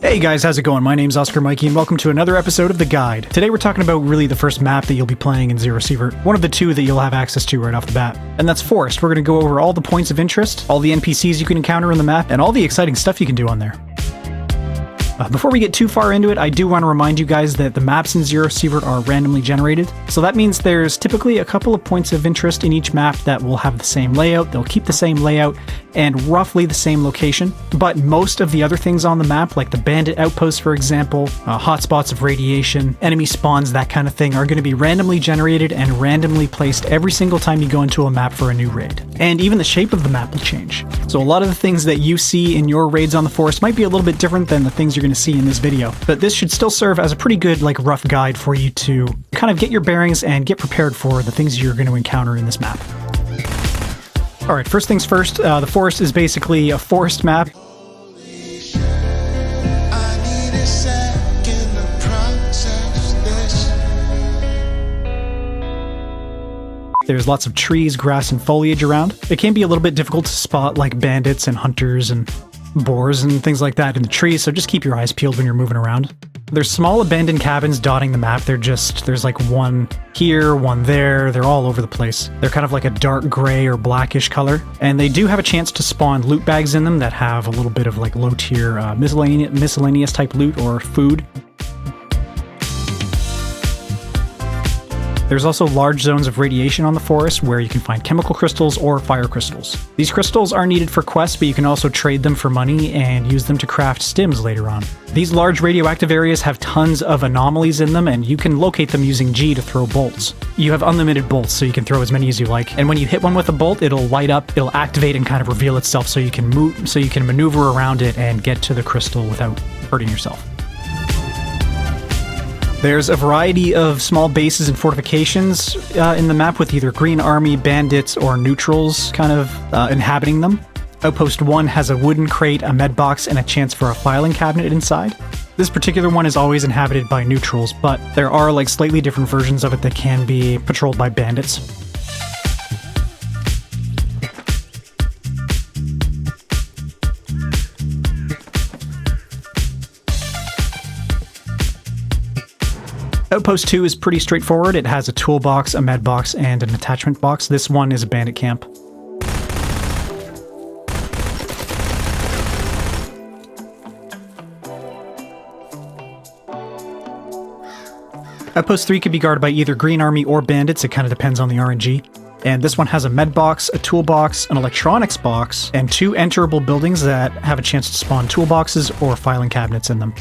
Hey guys, how's it going? My name's Mikey, and welcome to another episode of The Guide. Today we're talking about really the first map that you'll be playing in ZERO Sievert, one of the two that you'll have access to right off the bat. And that's Forest. We're going to go over all the points of interest, all the NPCs you can encounter on the map, and all the exciting stuff you can do on there. Before we get too far into it, I do want to remind you guys that the maps in ZERO Sievert are randomly generated. So that means there's typically a couple of points of interest in each map that will have the same layout, they'll keep the same layout, and roughly the same location. But most of the other things on the map, like the bandit outposts for example, hotspots of radiation, enemy spawns, that kind of thing, are going to be randomly generated and randomly placed every single time you go into a map for a new raid. And even the shape of the map will change. So a lot of the things that you see in your raids on the forest might be a little bit different than the things you're going to see in this video. But this should still serve as a pretty good rough guide for you to kind of get your bearings and get prepared for the things you're going to encounter in this map. Alright, first things first, the forest is basically a forest map. There's lots of trees, grass, and foliage around. It can be a little bit difficult to spot bandits and hunters and boars and things like that in the trees, so just keep your eyes peeled when you're moving around. There's small abandoned cabins dotting the map. There's one here, one there. They're all over the place. They're kind of like a dark gray or blackish color, and they do have a chance to spawn loot bags in them that have a little bit of low tier miscellaneous type loot or food. There's also large zones of radiation on the forest where you can find chemical crystals or fire crystals. These crystals are needed for quests, but you can also trade them for money and use them to craft stims later on. These large radioactive areas have tons of anomalies in them, and you can locate them using G to throw bolts. You have unlimited bolts, so you can throw as many as you like, and when you hit one with a bolt, it'll light up, it'll activate and kind of reveal itself so you can maneuver around it and get to the crystal without hurting yourself. There's a variety of small bases and fortifications in the map with either green army, bandits, or neutrals kind of inhabiting them. Outpost 1 has a wooden crate, a med box, and a chance for a filing cabinet inside. This particular one is always inhabited by neutrals, but there are slightly different versions of it that can be patrolled by bandits. Outpost 2 is pretty straightforward. It has a toolbox, a med box, and an attachment box. This one is a bandit camp. Outpost 3 can be guarded by either green army or bandits. It kind of depends on the RNG. And this one has a med box, a toolbox, an electronics box, and 2 enterable buildings that have a chance to spawn toolboxes or filing cabinets in them.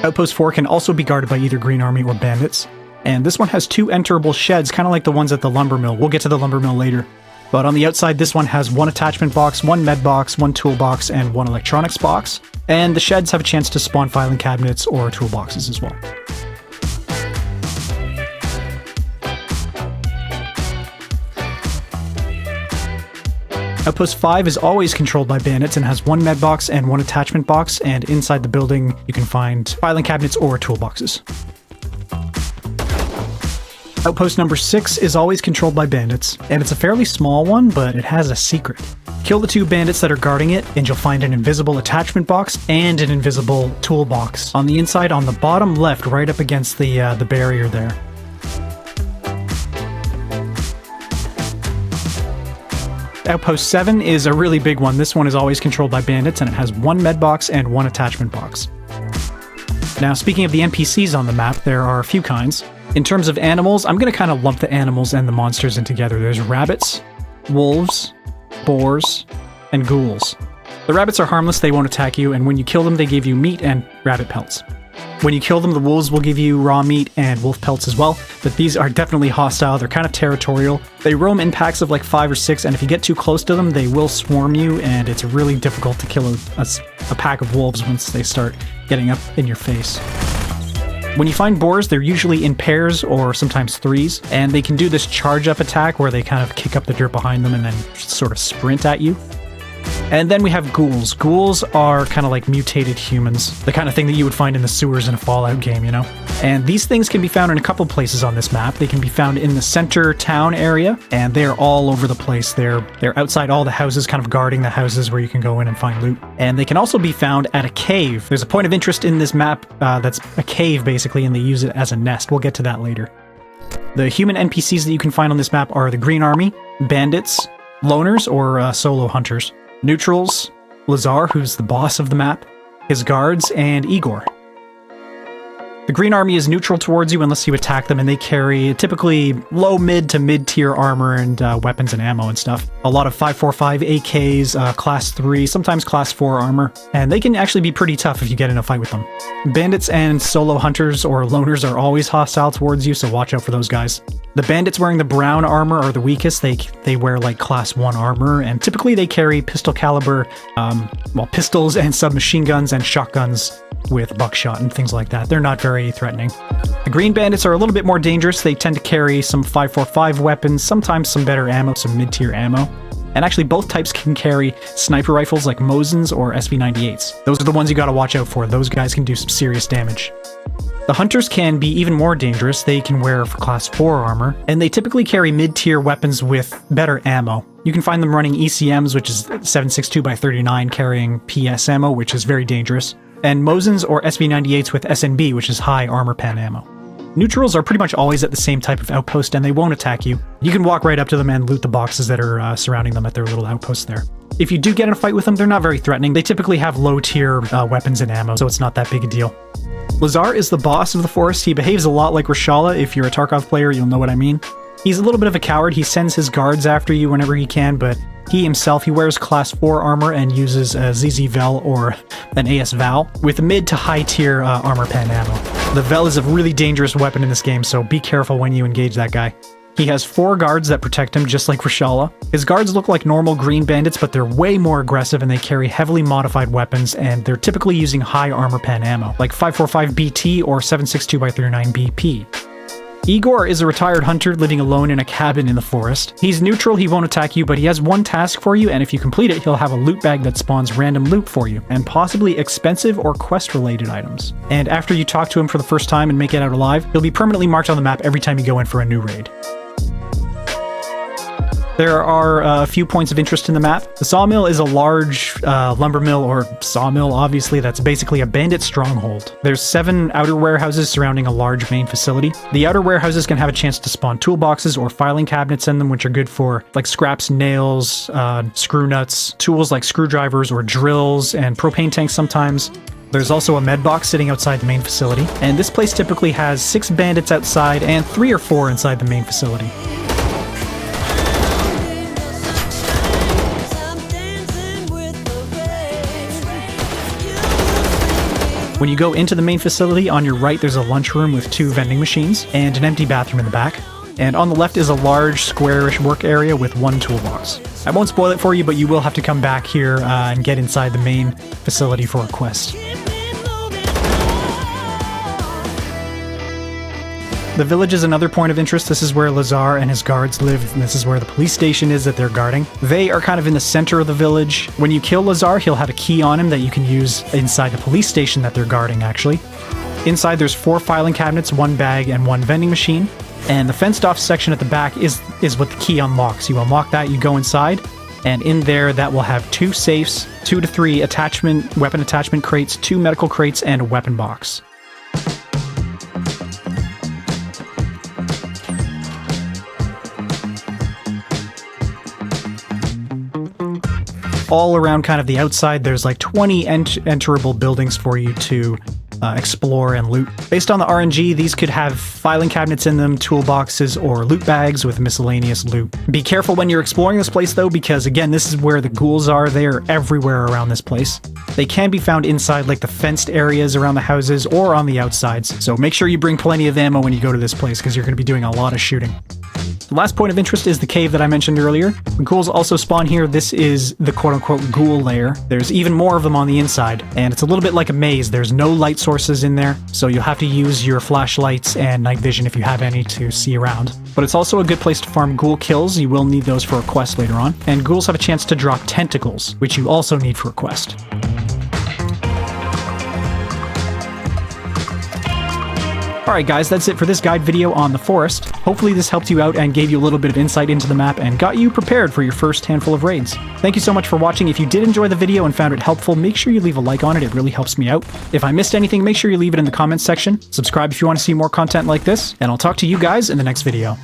Outpost 4 can also be guarded by either green army or bandits. And this one has 2 enterable sheds, kind of like the ones at the lumber mill. We'll get to the lumber mill later. But on the outside, this one has 1 attachment box, 1 med box, 1 toolbox, and 1 electronics box. And the sheds have a chance to spawn filing cabinets or toolboxes as well. Outpost 5 is always controlled by bandits and has 1 med box and 1 attachment box, and inside the building you can find filing cabinets or toolboxes. Outpost number 6 is always controlled by bandits, and it's a fairly small one, but it has a secret. Kill the 2 bandits that are guarding it, and you'll find an invisible attachment box and an invisible toolbox on the inside on the bottom left, right up against the barrier there. Outpost 7 is a really big one. This one is always controlled by bandits, and it has 1 med box and 1 attachment box. Now, speaking of the NPCs on the map, there are a few kinds. In terms of animals, I'm going to kind of lump the animals and the monsters in together. There's rabbits, wolves, boars, and ghouls. The rabbits are harmless, they won't attack you, and when you kill them, they give you meat and rabbit pelts. When you kill them, the wolves will give you raw meat and wolf pelts as well, but these are definitely hostile. They're kind of territorial. They roam in packs of 5 or 6, and if you get too close to them, they will swarm you, and it's really difficult to kill a pack of wolves once they start getting up in your face. When you find boars, they're usually in pairs or sometimes threes, and they can do this charge-up attack where they kind of kick up the dirt behind them and then sort of sprint at you. And then we have ghouls. Ghouls are kind of like mutated humans, the kind of thing that you would find in the sewers in a Fallout game, you know? And these things can be found in a couple places on this map. They can be found in the center town area, and they're all over the place. They're outside all the houses, kind of guarding the houses where you can go in and find loot. And they can also be found at a cave. There's a point of interest in this map that's a cave, basically, and they use it as a nest. We'll get to that later. The human NPCs that you can find on this map are the Green Army, bandits, loners or solo hunters, neutrals, Lazar, who's the boss of the map, his guards, and Igor. The Green Army is neutral towards you unless you attack them, and they carry typically low, mid to mid-tier armor and weapons and ammo and stuff. A lot of 5.45 AKs, class 3, sometimes class 4 armor, and they can actually be pretty tough if you get in a fight with them. Bandits and solo hunters or loners are always hostile towards you, so watch out for those guys. The bandits wearing the brown armor are the weakest. They wear like class 1 armor, and typically they carry pistol caliber, pistols and submachine guns and shotguns with buckshot and things like that. They're not very threatening. The green bandits are a little bit more dangerous. They tend to carry some 5.45 weapons, sometimes some better ammo, some mid-tier ammo. And actually both types can carry sniper rifles like Mosin's or SV98s. Those are the ones you gotta watch out for. Those guys can do some serious damage. The hunters can be even more dangerous. They can wear class 4 armor, and they typically carry mid-tier weapons with better ammo. You can find them running ECMs, which is 7.62x39, carrying PS ammo, which is very dangerous, and Mosin's or SV98s with SNB, which is high armor pen ammo. Neutrals are pretty much always at the same type of outpost, and they won't attack you. You can walk right up to them and loot the boxes that are surrounding them at their little outpost there. If you do get in a fight with them, they're not very threatening. They typically have low-tier weapons and ammo, so it's not that big a deal. Lazar is the boss of the forest. He behaves a lot like ᴍᴏʀᴇ. If you're a Tarkov player, you'll know what I mean. He's a little bit of a coward. He sends his guards after you whenever he can, but he himself, he wears class 4 armor and uses a ZZ Vel or an AS Val with mid to high tier armor pen ammo. The Vel is a really dangerous weapon in this game, so be careful when you engage that guy. He has 4 guards that protect him, just like ᴍᴏᴀ. His guards look like normal green bandits, but they're way more aggressive and they carry heavily modified weapons, and they're typically using high armor pen ammo, like 5.45 BT or 7.62x39 BP. Igor is a retired hunter living alone in a cabin in the forest. He's neutral, he won't attack you, but he has one task for you, and if you complete it, he'll have a loot bag that spawns random loot for you, and possibly expensive or quest-related items. And after you talk to him for the first time and make it out alive, he'll be permanently marked on the map every time you go in for a new raid. There are a few points of interest in the map. The sawmill is a large lumber mill, or sawmill, obviously, that's basically a bandit stronghold. There's 7 outer warehouses surrounding a large main facility. The outer warehouses can have a chance to spawn toolboxes or filing cabinets in them, which are good for like scraps, nails, screw nuts, tools like screwdrivers or drills, and propane tanks sometimes. There's also a med box sitting outside the main facility, and this place typically has 6 bandits outside and 3 or 4 inside the main facility. When you go into the main facility, on your right there's a lunchroom with 2 vending machines and an empty bathroom in the back. And on the left is a large squarish work area with 1 toolbox. I won't spoil it for you, but you will have to come back here and get inside the main facility for a quest. The village is another point of interest. This is where Lazar and his guards live, and this is where the police station is that they're guarding. They are kind of in the center of the village. When you kill Lazar, he'll have a key on him that you can use inside the police station that they're guarding, actually. Inside there's 4 filing cabinets, 1 bag, and 1 vending machine. And the fenced-off section at the back is what the key unlocks. You unlock that, you go inside, and in there that will have 2 safes, 2 to 3 weapon attachment crates, 2 medical crates, and a weapon box. All around kind of the outside, there's like 20 enterable buildings for you to explore and loot. Based on the RNG, these could have filing cabinets in them, toolboxes, or loot bags with miscellaneous loot. Be careful when you're exploring this place though, because again, this is where the ghouls are. They are everywhere around this place. They can be found inside like the fenced areas around the houses or on the outsides, so make sure you bring plenty of ammo when you go to this place because you're going to be doing a lot of shooting. The last point of interest is the cave that I mentioned earlier. The ghouls also spawn here. This is the quote-unquote ghoul lair. There's even more of them on the inside, and it's a little bit like a maze. There's no light sources in there, so you'll have to use your flashlights and night vision if you have any to see around. but it's also a good place to farm ghoul kills. You will need those for a quest later on. And ghouls have a chance to drop tentacles, which you also need for a quest. Alright guys, that's it for this guide video on the forest. Hopefully this helped you out and gave you a little bit of insight into the map and got you prepared for your first handful of raids. Thank you so much for watching. If you did enjoy the video and found it helpful, make sure you leave a like on it. It really helps me out. If I missed anything, make sure you leave it in the comments section. Subscribe if you want to see more content like this, and I'll talk to you guys in the next video.